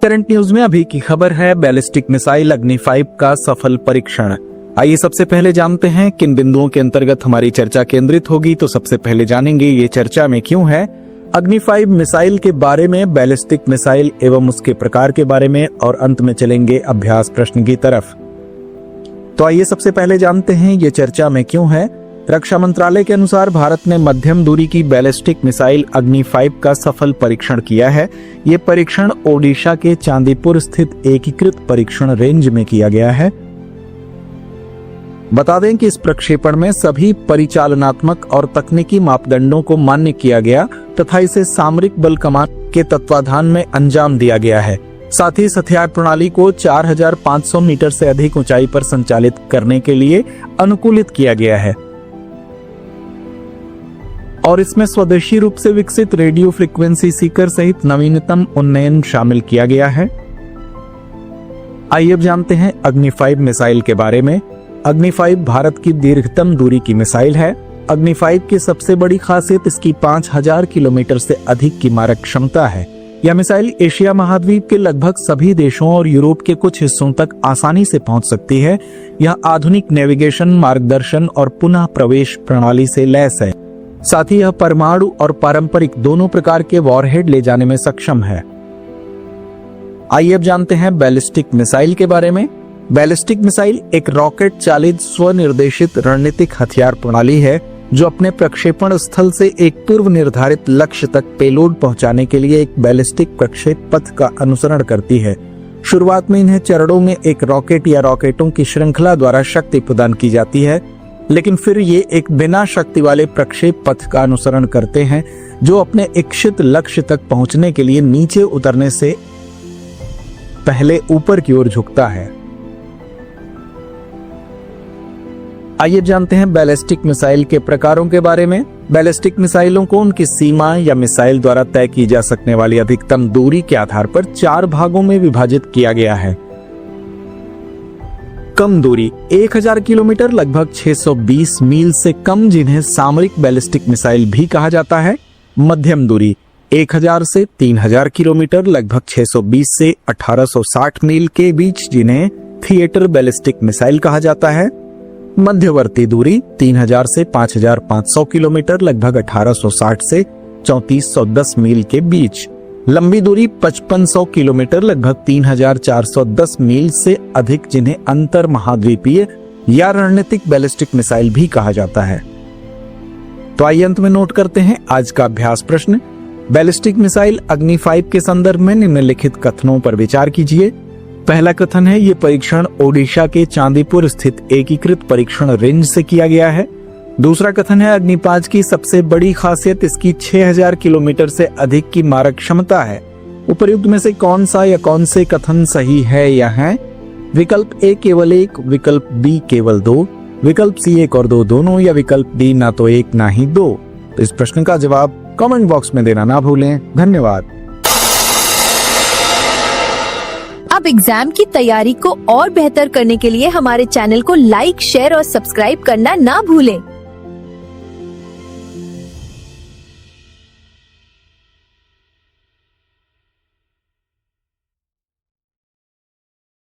Current news में अभी की खबर है बैलिस्टिक मिसाइल अग्नि 5 का सफल परीक्षण। आइए सबसे पहले जानते हैं किन बिंदुओं के अंतर्गत हमारी चर्चा केंद्रित होगी। तो सबसे पहले जानेंगे ये चर्चा में क्यों है, अग्नि 5 मिसाइल के बारे में, बैलिस्टिक मिसाइल एवं उसके प्रकार के बारे में, और अंत में चलेंगे अभ्यास प्रश्न की तरफ। तो आइए सबसे पहले जानते हैं ये चर्चा में क्यों है। रक्षा मंत्रालय के अनुसार भारत ने मध्यम दूरी की बैलिस्टिक मिसाइल अग्नि 5 का सफल परीक्षण किया है। ये परीक्षण ओडिशा के चांदीपुर स्थित एकीकृत परीक्षण रेंज में किया गया है। बता दें कि इस प्रक्षेपण में सभी परिचालनात्मक और तकनीकी मापदंडों को मान्य किया गया तथा इसे सामरिक बल कमान के तत्वाधान में अंजाम दिया गया है। साथ ही इस हथियार प्रणाली को 4500 मीटर से अधिक ऊंचाई पर संचालित करने के लिए अनुकूलित किया गया है और इसमें स्वदेशी रूप से विकसित रेडियो फ्रीक्वेंसी सीकर सहित नवीनतम उन्नयन शामिल किया गया है। आइए अब जानते हैं अग्नि 5 मिसाइल के बारे में। अग्नि 5 भारत की दीर्घतम दूरी की मिसाइल है। अग्नि 5 की सबसे बड़ी खासियत इसकी 5000 किलोमीटर से अधिक की मारक क्षमता है। यह मिसाइल एशिया महाद्वीप के लगभग सभी देशों और यूरोप के कुछ हिस्सों तक आसानी से पहुंच सकती है। यह आधुनिक नेविगेशन, मार्गदर्शन और पुनः प्रवेश प्रणाली से लैस है। साथ ही यह परमाणु और पारंपरिक दोनों प्रकार के वॉरहेड ले जाने में सक्षम है। आइए अब जानते हैं बैलिस्टिक मिसाइल के बारे में। बैलिस्टिक मिसाइल एक रॉकेट चालित स्वनिर्देशित रणनीतिक हथियार प्रणाली है जो अपने प्रक्षेपण स्थल से एक पूर्व निर्धारित लक्ष्य तक पेलोड पहुंचाने के लिए एक बैलिस्टिक प्रक्षेप पथ का अनुसरण करती है। शुरुआत में इन्हें चरणों में एक रॉकेट या रॉकेटों की श्रृंखला द्वारा शक्ति प्रदान की जाती है, लेकिन फिर ये एक बिना शक्ति वाले प्रक्षेप पथ का अनुसरण करते हैं जो अपने इच्छित लक्ष्य तक पहुंचने के लिए नीचे उतरने से पहले ऊपर की ओर झुकता है। आइए जानते हैं बैलिस्टिक मिसाइल के प्रकारों के बारे में। बैलिस्टिक मिसाइलों को उनकी सीमा या मिसाइल द्वारा तय की जा सकने वाली अधिकतम दूरी के आधार पर 4 भागों में विभाजित किया गया है। कम दूरी 1000 किलोमीटर लगभग 620 मील से कम, जिन्हें सामरिक बैलिस्टिक मिसाइल भी कहा जाता है। मध्यम दूरी 1000 से 3000 किलोमीटर लगभग 620 से 1860 मील के बीच, जिन्हें थिएटर बैलिस्टिक मिसाइल कहा जाता है। मध्यवर्ती दूरी 3000 से 5500 किलोमीटर लगभग 1860 से 3410 मील के बीच। लंबी दूरी 5500 किलोमीटर लगभग 3410 मील से अधिक, जिन्हें अंतर महाद्वीपीय या रणनीतिक बैलिस्टिक मिसाइल भी कहा जाता है। तो आइए अंत में नोट करते हैं आज का अभ्यास प्रश्न। बैलिस्टिक मिसाइल अग्नि 5 के संदर्भ में निम्नलिखित कथनों पर विचार कीजिए। पहला कथन है, ये परीक्षण ओडिशा के चांदीपुर स्थित एकीकृत परीक्षण रेंज से किया गया है। दूसरा कथन है, अग्नि 5 की सबसे बड़ी खासियत इसकी 6000 किलोमीटर से अधिक की मारक क्षमता है। उपर्युक्त में से कौन सा या कौन से कथन सही है या है? विकल्प ए केवल 1, विकल्प बी केवल 2, विकल्प सी 1 और 2 दोनों, या विकल्प डी ना तो 1 ना ही 2। तो इस प्रश्न का जवाब कमेंट बॉक्स में देना ना भूलें। धन्यवाद। अब एग्जाम की तैयारी को और बेहतर करने के लिए हमारे चैनल को लाइक, शेयर और सब्सक्राइब करना ना भूलें।